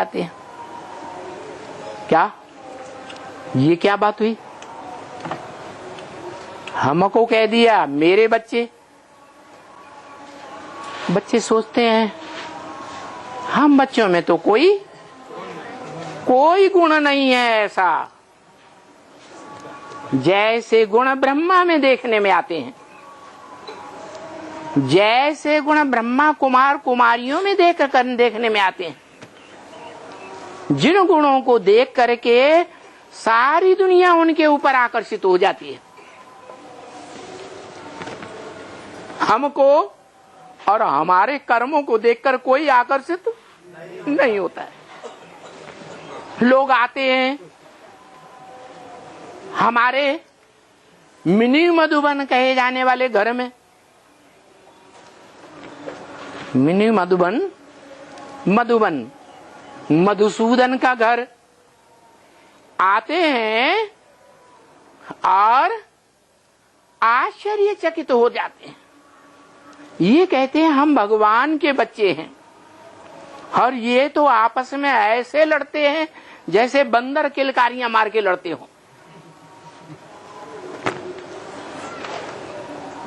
आते हैं। क्या ये क्या बात हुई? हमको कह दिया मेरे बच्चे। बच्चे सोचते हैं हम बच्चों में तो कोई गुण नहीं है ऐसा। जैसे गुण ब्रह्मा में देखने में आते हैं, जैसे गुण ब्रह्मा कुमार कुमारियों में देखने में आते हैं, जिन गुणों को देख करके सारी दुनिया उनके ऊपर आकर्षित हो जाती है। हमको और हमारे कर्मों को देखकर कोई आकर्षित नहीं होता है। लोग आते हैं हमारे मिनी मधुबन कहे जाने वाले घर में। मिनी मधुबन, मधुबन मधुसूदन का घर। आते हैं और आश्चर्यचकित हो जाते हैं। ये कहते हैं हम भगवान के बच्चे हैं, और ये तो आपस में ऐसे लड़ते हैं जैसे बंदर किलकारियां मार के लड़ते हो।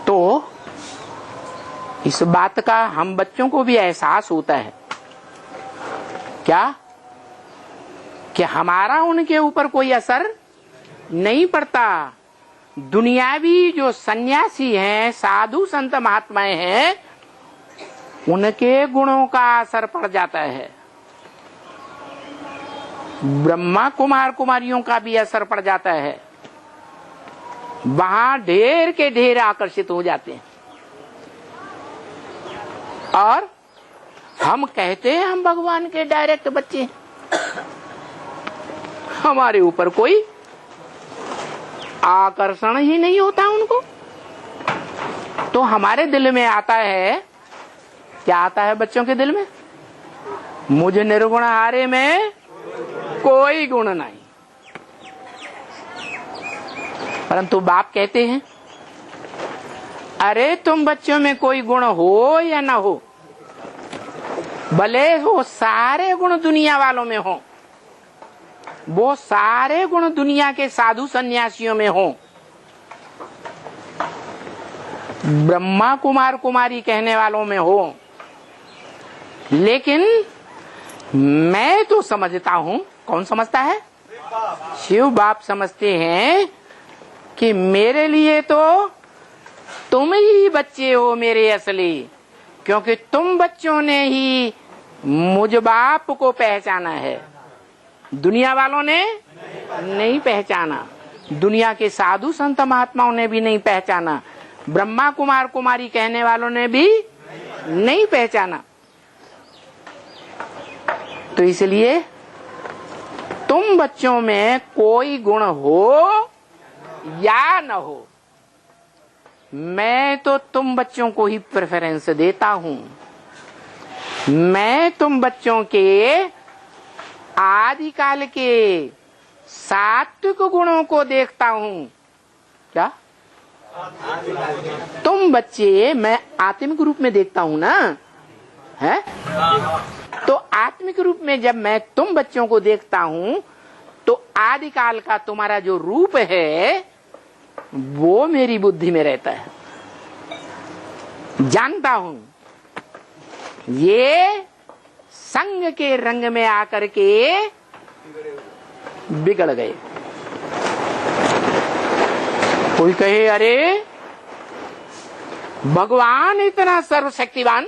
तो इस बात का हम बच्चों को भी एहसास होता है क्या कि हमारा उनके ऊपर कोई असर नहीं पड़ता। दुनियावी जो सन्यासी हैं, साधु संत महात्माएं हैं, उनके गुणों का असर पड़ जाता है। ब्रह्मा कुमार कुमारियों का भी असर पड़ जाता है। वहां ढेर के ढेर आकर्षित हो जाते हैं। और हम कहते हैं हम भगवान के डायरेक्ट बच्चे हैं, हमारे ऊपर कोई आकर्षण ही नहीं होता उनको। तो हमारे दिल में आता है, क्या आता है बच्चों के दिल में? मुझ निर्गुण हारे में कोई गुण नहीं। परंतु बाप कहते हैं अरे तुम बच्चों में कोई गुण हो या ना हो, भले वो सारे गुण दुनिया वालों में हो, वो सारे गुण दुनिया के साधु सन्यासियों में हो, ब्रह्मा कुमार कुमारी कहने वालों में हो, लेकिन मैं तो समझता हूं, कौन समझता है? शिव बाप समझते हैं कि मेरे लिए तो तुम ही बच्चे हो मेरे असली, क्योंकि तुम बच्चों ने ही मुझ बाप को पहचाना है, दुनिया वालों ने नहीं पहचाना, दुनिया के साधु संत महात्माओं ने भी नहीं पहचाना, ब्रह्मा कुमार कुमारी कहने वालों ने भी नहीं पहचाना। तो इसलिए तुम बच्चों में कोई गुण हो या न हो, मैं तो तुम बच्चों को ही प्रेफरेंस देता हूं। मैं तुम बच्चों के आदिकाल के सात्विक गुणों को देखता हूं। क्या? तुम बच्चे मैं आत्मिक रूप में देखता हूं ना, है? तो आत्मिक रूप में जब मैं तुम बच्चों को देखता हूं, तो आदिकाल का तुम्हारा जो रूप है वो मेरी बुद्धि में रहता है। जानता हूं ये संग के रंग में आकर के बिगड़ गए। कोई कहे अरे भगवान इतना सर्वशक्तिवान,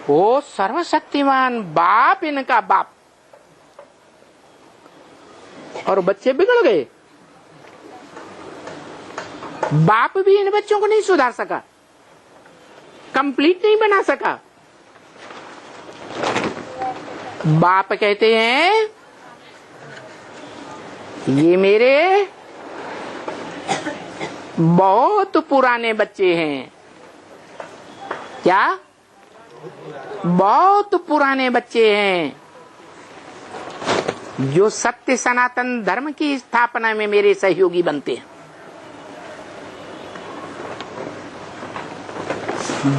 वो सर्वशक्तिमान बाप, इनका बाप, और बच्चे बिगड़ गए। बाप भी इन बच्चों को नहीं सुधार सका, कंप्लीट नहीं बना सका। बाप कहते हैं ये मेरे बहुत पुराने बच्चे हैं। क्या? बहुत पुराने बच्चे हैं जो सत्य सनातन धर्म की स्थापना में मेरे सहयोगी बनते हैं।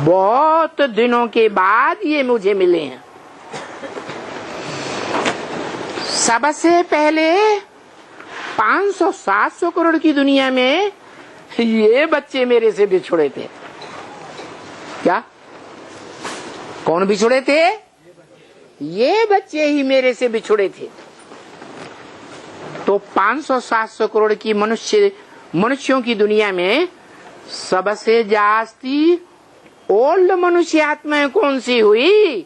बहुत दिनों के बाद ये मुझे मिले हैं। सबसे पहले 500-700 करोड़ की दुनिया में ये बच्चे मेरे से बिछुड़े थे। क्या? कौन बिछुड़े थे? ये बच्चे ही मेरे से बिछुड़े थे। तो 500-700 करोड़ की मनुष्यों की दुनिया में सबसे जास्ती ओल्ड मनुष्य आत्माएं कौन सी हुई?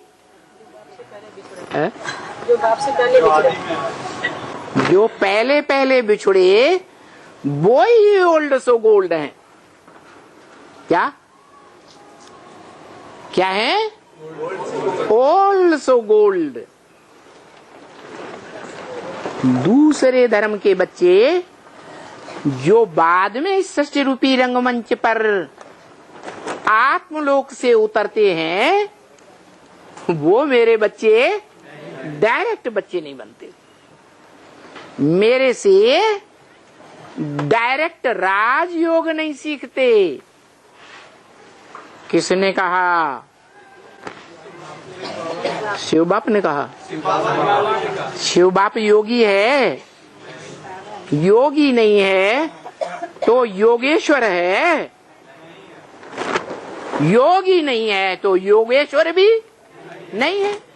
जो बाप से पहले बिछड़े, जो पहले पहले बिछुड़े वो ही ओल्ड सो गोल्ड हैं। क्या क्या है? Old so gold. दूसरे धर्म के बच्चे जो बाद में इस सृष्टि रूपी रंगमंच पर आत्मलोक से उतरते हैं, वो मेरे बच्चे डायरेक्ट बच्चे नहीं बनते। मेरे से डायरेक्ट राजयोग नहीं सीखते। किसने कहा? शिव बाप ने कहा। शिव बाप योगी है? योगी नहीं है तो योगेश्वर है। योगी नहीं है तो योगेश्वर भी नहीं है।